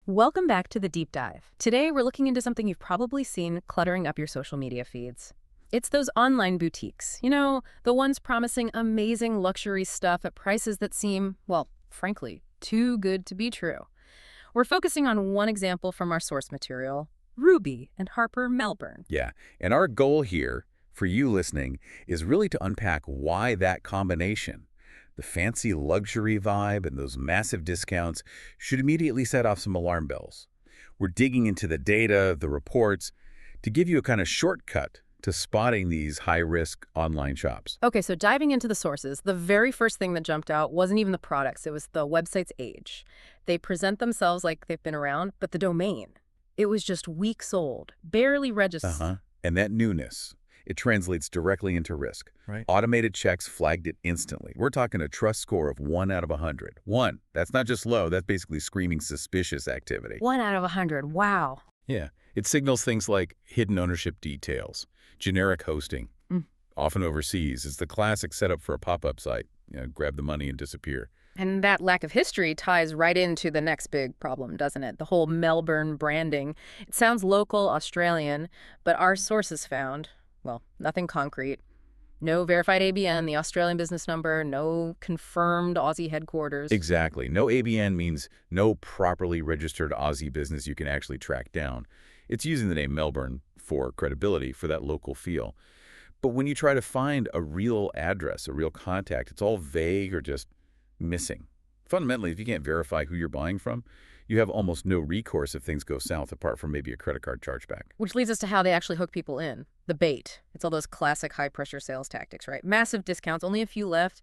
Welcome back to the deep dive. Today, we're looking into something you've probably seen cluttering up your social media feeds. It's those online boutiques, the ones promising amazing luxury stuff at prices that seem, well, frankly, too good to be true. We're focusing on one example from our source material, Ruby and Harper Melbourne. Yeah, and our goal here, for you listening, is really to unpack why that combination, the fancy luxury vibe and those massive discounts, should immediately set off some alarm bells. We're digging into the data, the reports, to give you a kind of shortcut to spotting these high-risk online shops. Okay, so diving into the sources, the very first thing that jumped out wasn't even the products, it was the website's age. They present themselves like they've been around, but the domain, it was just weeks old, barely registered. And that newness, it translates directly into risk. Right. Automated checks flagged it instantly. We're talking a trust score of 1 out of 100. 1, that's not just low, that's basically screaming suspicious activity. 1 out of 100, wow. Yeah, it signals things like hidden ownership details, generic hosting, often overseas. It's the classic setup for a pop-up site. Grab the money and disappear. And that lack of history ties right into the next big problem, doesn't it? The whole Melbourne branding. It sounds local, Australian, but our sources found, well, nothing concrete. No verified ABN, the Australian business number, no confirmed Aussie headquarters. Exactly. No ABN means no properly registered Aussie business you can actually track down. It's using the name Melbourne for credibility, for that local feel. But when you try to find a real address, a real contact, it's all vague or just missing. Fundamentally, if you can't verify who you're buying from, you have almost no recourse if things go south, apart from maybe a credit card chargeback. Which leads us to how they actually hook people in. The bait. It's all those classic high-pressure sales tactics, right? Massive discounts, only a few left.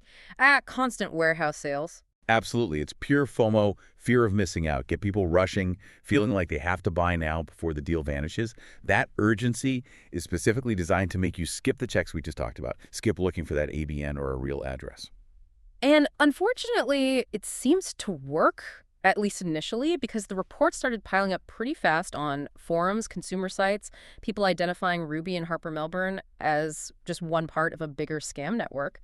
Constant warehouse sales. Absolutely. It's pure FOMO, fear of missing out. Get people rushing, feeling like they have to buy now before the deal vanishes. That urgency is specifically designed to make you skip the checks we just talked about, skip looking for that ABN or a real address. And unfortunately, it seems to work, at least initially, because the reports started piling up pretty fast on forums, consumer sites, people identifying Ruby and Harper Melbourne as just one part of a bigger scam network.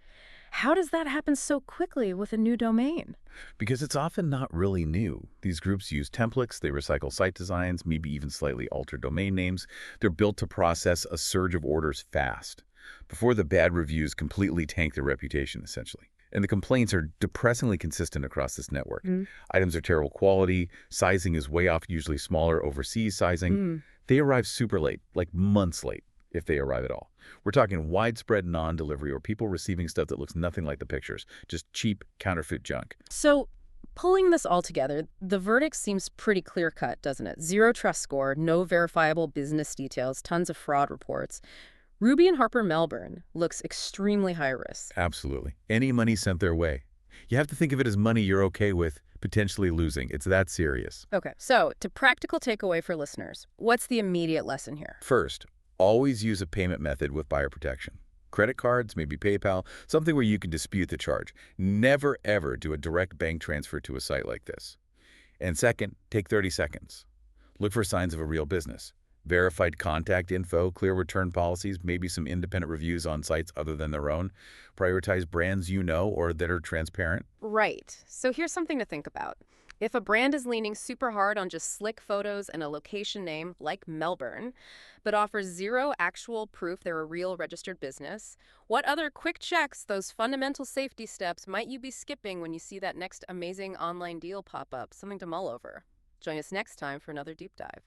How does that happen so quickly with a new domain? Because it's often not really new. These groups use templates, they recycle site designs, maybe even slightly alter domain names. They're built to process a surge of orders fast, before the bad reviews completely tank their reputation, essentially. And the complaints are depressingly consistent across this network. Items are terrible quality, sizing is way off, usually smaller overseas sizing. They arrive super late, like months late, if they arrive at all. We're talking widespread non-delivery or people receiving stuff that looks nothing like the pictures, just cheap counterfeit junk. So, pulling this all together, the verdict seems pretty clear-cut, doesn't it? Zero trust score, no verifiable business details, tons of fraud reports. Ruby and Harper Melbourne looks extremely high risk. Absolutely. Any money sent their way. You have to think of it as money you're okay with potentially losing. It's that serious. Okay, so to practical takeaway for listeners, what's the immediate lesson here? First, always use a payment method with buyer protection. Credit cards, maybe PayPal, something where you can dispute the charge. Never, ever do a direct bank transfer to a site like this. And second, take 30 seconds. Look for signs of a real business. Verified contact info, clear return policies, maybe some independent reviews on sites other than their own. Prioritize brands you know or that are transparent. Right. So here's something to think about. If a brand is leaning super hard on just slick photos and a location name like Melbourne, but offers zero actual proof they're a real registered business, what other quick checks, those fundamental safety steps, might you be skipping when you see that next amazing online deal pop up? Something to mull over. Join us next time for another deep dive.